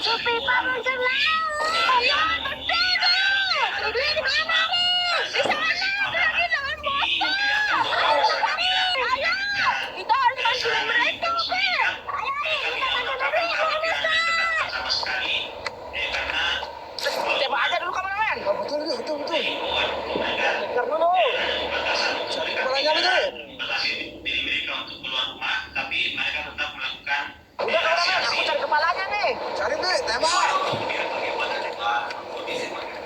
Supipa muncul laut. Ya, berdiri. Berdiri di mana nih? Di sana. Lagi jangan bosan. Ayo, ayo. Kita harus bantuin mereka, oke? Ayo, kita bantu mereka. Tembak aja dulu kameramen. Oh, betul. Kejar dulu. Cari kepalanya betul. Diri mereka untuk keluar rumah, tapi mereka tetap melakukan. Udah kameramen, aku cari kepalanya nih. Cari deh, tembak. Kemudian bagaimana juga kondisi mereka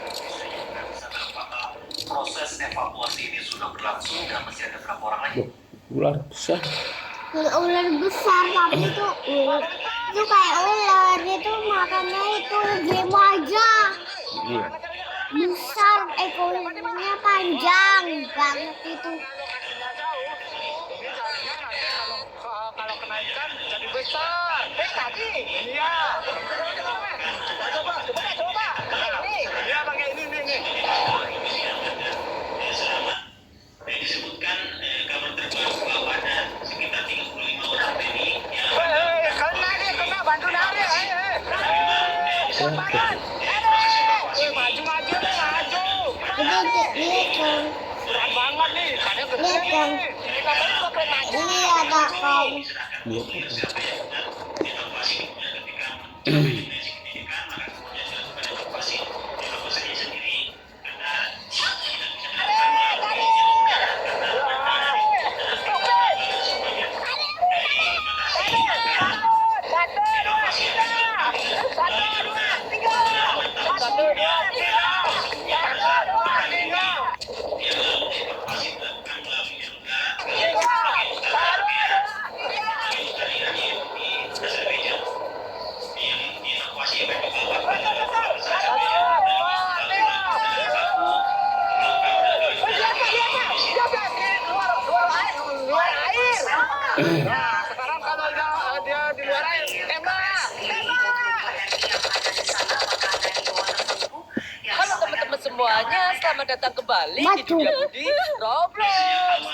bisa apakah proses evakuasi ini sudah berlangsung dan masih ada berapa orang lagi? Ular besar. Ular besar tapi itu ular itu kayak ular itu makannya itu gemo aja Iya. besar ekornya panjang banget itu. Kalau kena ikan jadi besar. Tadi. Iya. Coba. Ini. Iya, pakai ini. Disebutkan kabar terbaru bahwa ada sekitar 35 orang TNI yang Kena bantu nari. Cepat. Maju. Lihat kan, Berat banget nih. Kadang gede lihat kan, nih. Kita tadi pakai maju. ini ada kau. Lihat siapa yang benar dievakuasi kemudian ketika mencapai dimensi pendidikan maka kemudian dilakukan evakuasinya sendiri karena tidak bisa dilakukan evakuasi dilakukan melalui jalur darat yang dievakuasi mereka bawa Nah, sekarang kalau dia di luar air, tembak. Halo teman-teman semuanya, selamat datang kembali di dunia Budi Roblox.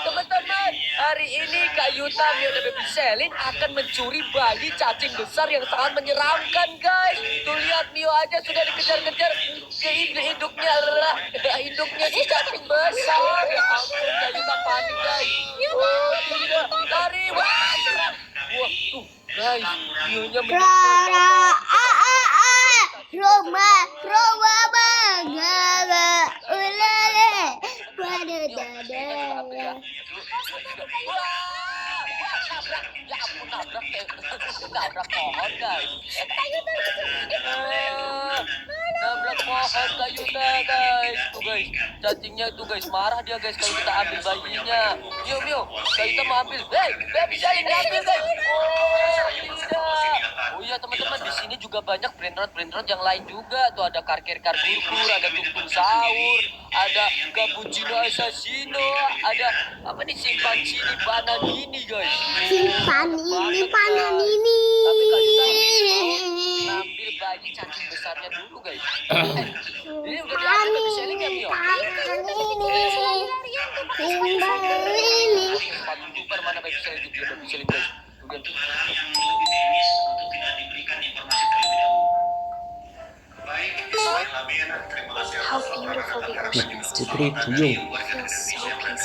Teman-teman, hari ini Kak Yuta, Mio, dan Baby Selin akan mencuri bayi cacing besar yang sangat menyeramkan, guys. Tuh lihat, Mio aja sudah dikejar-kejar ke induknya si cacing besar. Ya ampun, Kak Yuta panik, guys. Oh, tidak, lari. Wah, tuh, guys, Mio-nya Rara Roma bagala ulale pada dada. Nabrak pohon, guys. Nabrak pohon kayunya, guys. Tuh, guys, cacingnya tuh, guys, marah dia, guys, kalau kita ambil bayinya. Mio, kita mau ambil. Bisa diambil, guys. Oh, tidak. Oh iya, teman-teman, di sini juga banyak brand-brand yang lain juga. Tuh ada Karker Burger, ada Tumpung Sahur, ada Cappuccino Assassino, ada apa nih, Simpanzini Bananini, guys. Simpan ini panen ini. Tapi Kak Yuta ngambil bayi cacing besarnya dulu, guys. Ini udah diambil Baby Selin ya, Mio? Sepatu super mana Baby Selin itu, Baby Selin, guys. untuk hal-hal yang lebih teknis untuk tidak diberikan informasi terlebih dahulu. Baik, selain Lamien, terima kasih atas laporan Anda dan juga Putri Duyung. warga negara Indonesia yang berada di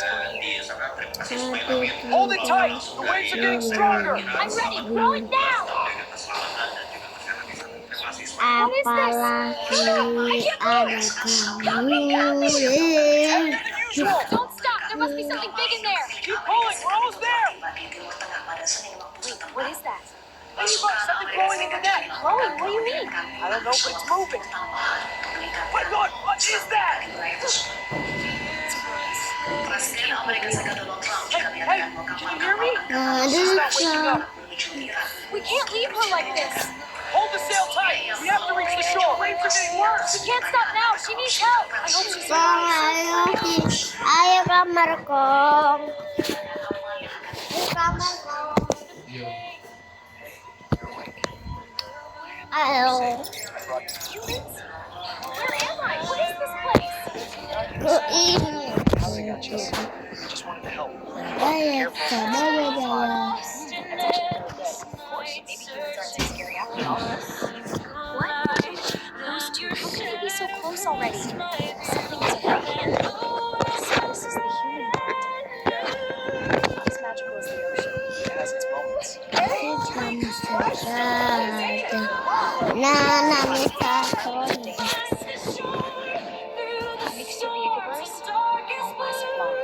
sana. Terima kasih supaya Lamien Hold it tight. The waves are getting stronger. I'm ready. Throw it down. menjaga keselamatan dan juga kesehatan di sana. Terima kasih. Apalagi ada kamu. Don't stop. There must be something big in there. Keep pulling. We're almost there. What is that? Hey, look, something glowing in the net. Glowing? What do you mean? I don't know, but it's moving. Wait, look. What is that? Hey, can you hear me? She's not waking up. We can't leave her like this. Hold the sail tight. We have to reach the shore. Waves are getting worse. We can't stop now. She needs help. I hope she's Ayo kamar kong. Kamar kong. Ayo. Where am I? What is this place? Ke ini. Just wanted to help. Ayo, coba beda. Maybe humans aren't so scary after all. What? Banana Mr. Tony. Mixture vehicles won't last long.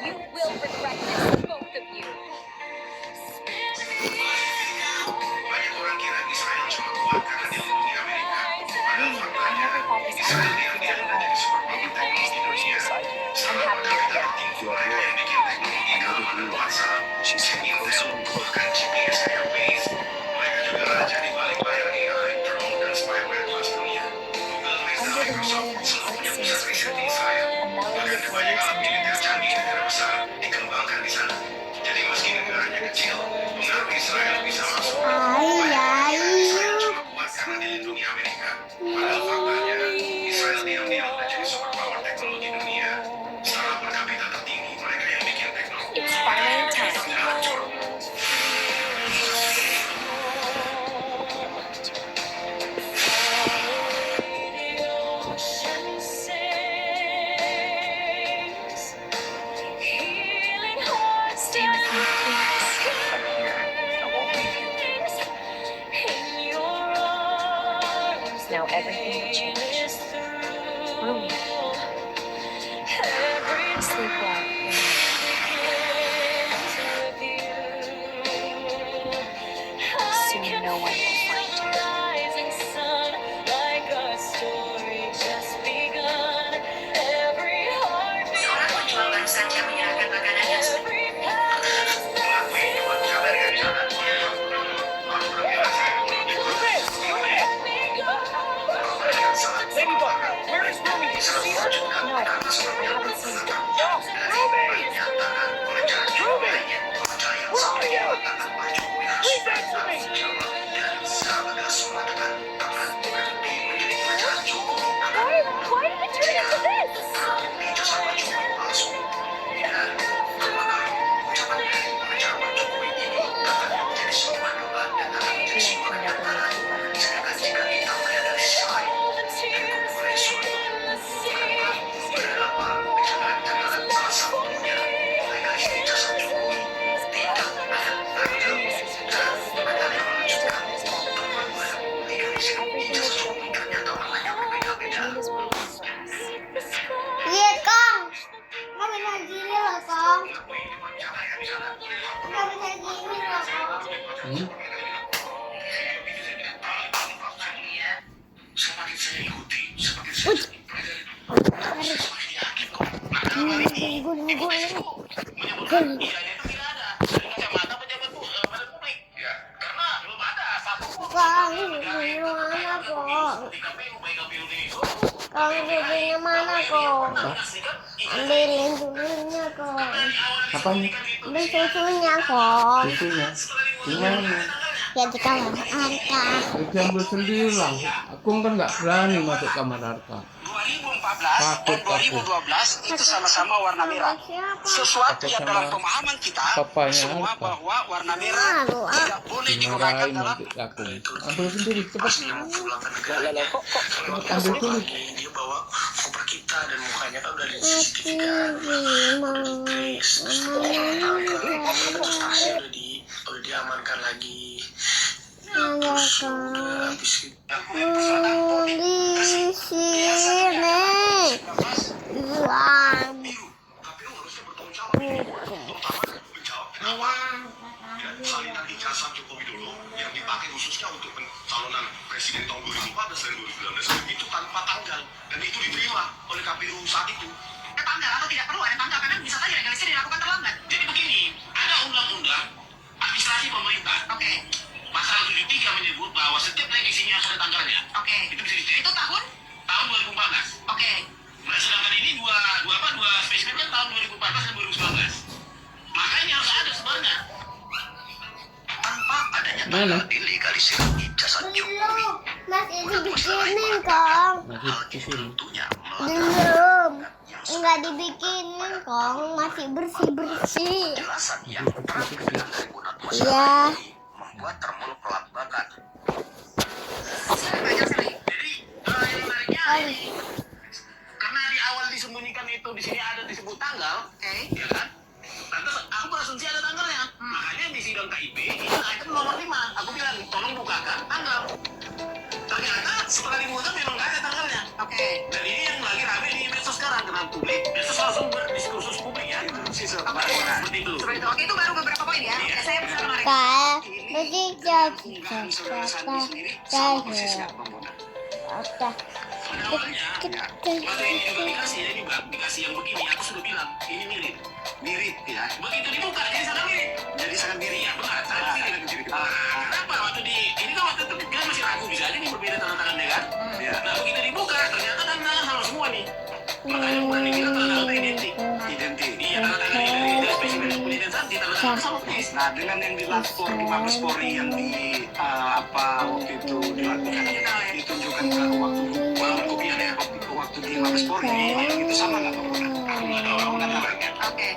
You will regret this, both of you. Banyak orang kira Israel cuma kuat karena dilindungi Amerika. Padahal faktanya, Israel diam-diam menjadi superpower teknologi dunia. Setelah berkali-kali tinggi mereka yang bikin teknologi keamanan WhatsApp, Intel, bahkan GPS Airways. Mereka juga raja di balik layar AI, drone, dan spyware kelas dunia. Google, Meta, Microsoft selalu punya pusat riset di Israel. Bahkan banyak alat militer canggih negara besar dikembangkan di sana. Jadi meski negaranya kecil, pengaruh Israel bisa masuk. Israel cuma kuat karena dilindungi Amerika. Padahal faktanya, Israel diam-diam menjadi superpower teknologi dunia. Setelah per kapita tertinggi, mereka yang bikin teknologi. It's finally time. Hancur. Stay with me, please. From here, I won't leave you. Now everything will change. Rumi. Sleep well. Soon no one will find you. Seorang penjual baru saja menyerahkan makanan yang sudah Pelaku ini buat kabar dari sana. Aku belum bilang saya belum dibunuh. Mereka sangat berkembang. Israel melanjutkan karena seperti penentang dari menyatakan menjadi bagian kepercayaan sampai mengatakan Pak Jokowi harus bertanggung jawab dan sahabat Sumatera akan berhenti menjadi kerajaan Jokowi. Why did it turn into this? Terbukti jasa Pak Jokowi palsu. Dan apakah ucapan dari pengacara Pak Jokowi ini akan menjadi sebuah doa dan akan menjadi sebuah kenyataan. Sedangkan jika kita melihat dari sisi lain, dari kubu Resul, beberapa pejabat-pejabat salah satunya mereka ini jasa Jokowi tidak ada tanda dan mereka yang melanjutkan teman mereka ini jasa Jokowi ternyata warnanya berbeda-beda. Lihat Kong, nggak bisa gini loh Kong, Jokowi dipercaya di sana. nggak bisa gini loh Kong. Semakin saya ikuti, semakin saya semakin yakin kok. Maka kali ini menyebutkan biayanya itu tidak ada dari kacamata pejabat badan publik. Ya, karena belum ada satupun Kong, negara yang duitnya mana Kong? di KPU baik KPU di itu. Kong, duitnya mana Kong? Ambilin duitnya Kong. Apanya? Ambil susunya Kong. Susunya? Gimana? Ya di kamar Arka. Itu ambil sendiri lah. Aku kan nggak berani masuk kamar Arka. 2014 Takut, dan 2012 itu sama-sama warna merah. Siapa? Sesuatu Takut yang sama dalam pemahaman kita papanya semua apa? bahwa warna merah Malu, ah. tidak boleh digunakan Dimarahin dalam nanti aku. Ambil sendiri cepat. Pas dia mau pulang ke negara, kok Ambil dulu. dia bawa koper kita dan mukanya kan udah di Tapi CCTV kan. gimana? Terus tasnya udah diamankan lagi. Ada Terus Kong. udah habis itu. Di sini. Uang. KPU harusnya bertanggung jawab ini. Terutama menjawab kenapa salinan ijazah Jokowi dulu yang dipakai khususnya untuk pencalonan presiden tahun 2014 dan 2019 itu tanpa tanggal dan itu diterima oleh KPU saat itu. tanggal atau tidak perlu ada tanggal karena bisa saja legalisasi dilakukan terlambat. Jadi begini, ada undang-undang administrasi pemerintah. Oke. Pasal 73 menyebut bahwa setiap legisinya harus ada tanggalnya. Oke. Itu bisa dicek. Itu tahun? Tahun 2014. Oke. Nah, sedangkan ini dua spesimen kan tahun 2014 dan 2019. Makanya harus ada sebenarnya. Tanpa adanya Mana? tanggal dilegalisir ijazah Jokowi. Masih dibikinin Kong. Masih di sini. Tentunya Belum. Enggak dibikinin Kong. Masih bersih-bersih. penjelasan yang berkaitan dari Gunat Iya. membuat termul pelambakan. Jadi Yang menariknya Kong. karena di awal disembunyikan itu di sini ada disebut tanggal, Oke. ya kan? Nah, tante, aku berasumsi ada tanggalnya. Makanya di sidang KIP, ini item nomor 5. Aku bilang, tolong bukakan tanggal. Ternyata setelah dibuka memang nggak ada tanggalnya. Oke. Dan ini yang lagi rame di medsos sekarang, karena publik, medsos langsung berdiskursus publik ya. Seperti itu. Seperti itu. Oke, itu baru beberapa poin ya. Oke, saya bersama Marek. Kayak jadi Unggahan saudara Sandi sendiri sama jadi persisnya Bang Bona. oke. Pada awalnya, materi ini juga dikasih, ini Bang, dikasih yang begini, aku sudah bilang, ini mirip. Mirip ya. Begitu dibuka, jadi sangat mirip. Jadi sangat mirip ya, benar. Kenapa waktu ini kan waktu itu kita masih ragu, bisa aja nih berbeda tanda tangannya kan? Nah, begitu dibuka, ternyata tanda tangan sama semua nih. Makanya bukan dikira tanda tangan identik. Identik. Iya, tanda tangan dari spesimen kemudian Santi, tanda tangan sama persis. Nah, dengan yang dilapor di Mabes Polri yang di waktu itu dilakukan ditunjukkan ke waktu di Mabes Polri itu sama nggak Bang Bona? Aku nggak tahu, aku nggak tahu. Oke.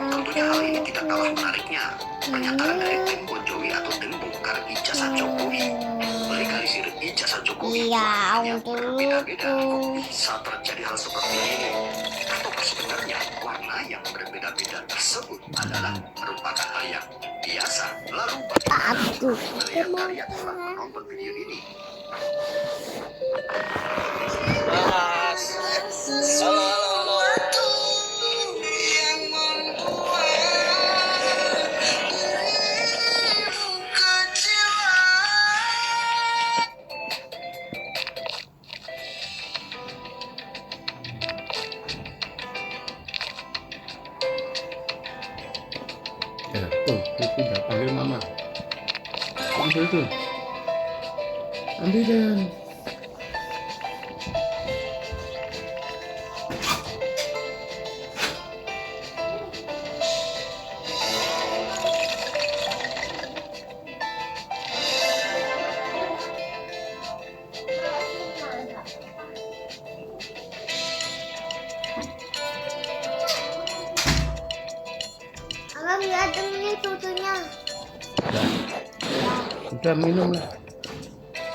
Tentunya hal ini tidak kalah menariknya. Pernyataan dari Tempo Jokowi atau tim bongkar ijazah Jokowi. Legalisir ijazah Jokowi. Iya, yang untuk berbeda-beda. Kok bisa terjadi hal seperti ini? Atau sebenarnya warna yang berbeda-beda tersebut adalah merupakan hal yang biasa. Lalu aku melihat karya telah menonton video ini. Mas. Halo, halo, halo. Ya, tuh, udah panggil mama. Ambil tuh. Ambil dan. Abang lihat ini susunya. Udah minum lah.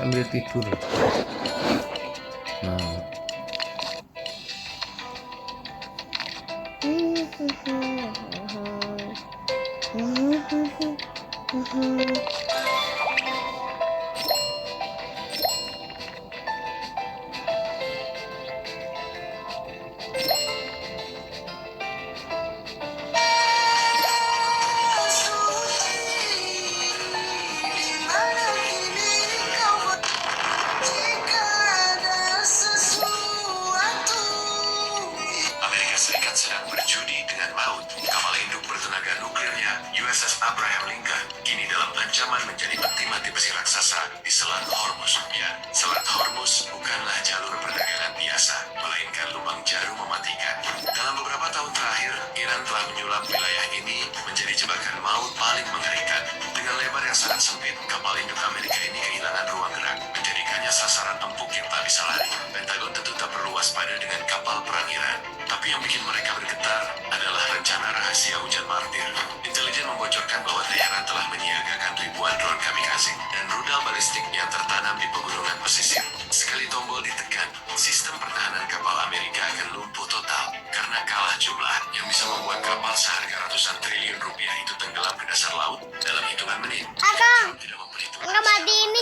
Sambil tidur. Nah, Amerika Serikat sedang berjudi dengan maut. Kapal induk bertenaga nuklirnya USS Abraham Lincoln kini dalam ancaman menjadi peti mati besi raksasa di Selat Hormuz. Ya, Selat Hormuz bukanlah jalur perdagangan biasa, melainkan lubang jarum mematikan. Dalam beberapa tahun terakhir, Iran telah menyulap wilayah ini menjadi jebakan maut paling mengerikan. Dengan lebar yang sangat sempit, kapal induk Amerika ini kehilangan ruang gerak, menjadikannya sasaran empuk yang tak bisa lari. Pentagon tentu tak perlu waspada dengan kapal perang Iran. Tapi yang bikin mereka bergetar adalah rencana rahasia hujan martir. Intelijen membocorkan bahwa Teheran telah menyiagakan ribuan drone kamikaze dan rudal balistik yang tertanam di pegunungan pesisir. Sekali tombol ditekan, sistem pertahanan kapal Amerika akan lumpuh total karena kalah jumlah yang bisa membuat kapal seharga ratusan triliun rupiah itu tenggelam ke dasar laut dalam hitungan menit. Akang, Tidak memperhitungkan enggak mati ini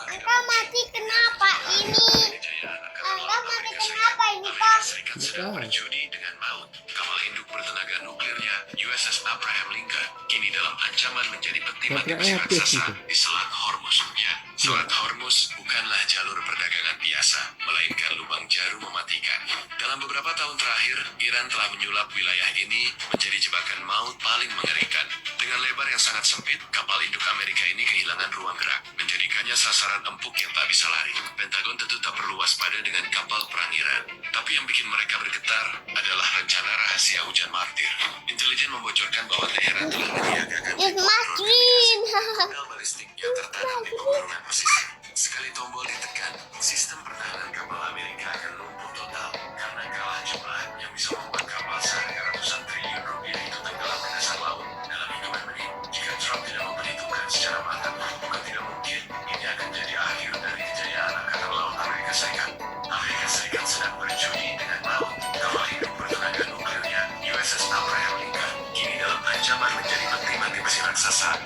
enggak mati kenapa ini? kejayaan angkatan Enggak laut mati Amerika kenapa Serikat. ini, Amerika Pak? Serikat sedang berjudi dengan maut. Kapal induk bertenaga nuklirnya USS Abraham Lincoln kini dalam ancaman menjadi peti mati besi raksasa di Selat Hormuz. Ya, Selat Hormuz bukanlah jalur perdagangan biasa, melainkan lubang jarum mematikan. Dalam beberapa tahun terakhir, Iran telah menyulap wilayah ini menjadi jebakan maut paling mengerikan. Dengan lebar yang sangat sempit, kapal induk Amerika ini kehilangan ruang gerak, menjadikannya sasaran empuk yang tak bisa lari. Pentagon tentu tak perlu waspada dengan kapal perang Iran. Tapi yang bikin mereka bergetar adalah rencana rahasia hujan martir. Intelijen membocorkan bahwa Teheran telah menyiagakan It's Masrin. rudal balistik yang tertanam di pegunungan pesisir. Sekali tombol ditekan, sistem pertahanan kapal Amerika akan lumpuh total karena kalah jumlah yang bisa membuat kapal seharga ratusan triliun rupiah itu tenggelam ke dasar laut dalam hitungan menit. Jika Trump tidak memperhitungkan secara matang, bukan tidak mungkin ini akan jadi akhir dari kejayaan Angkatan Laut Amerika Serikat. Amerika Serikat sedang berjudi dengan maut. Kapal induk bertenaga nuklirnya USS Abraham Lincoln kini dalam raksasa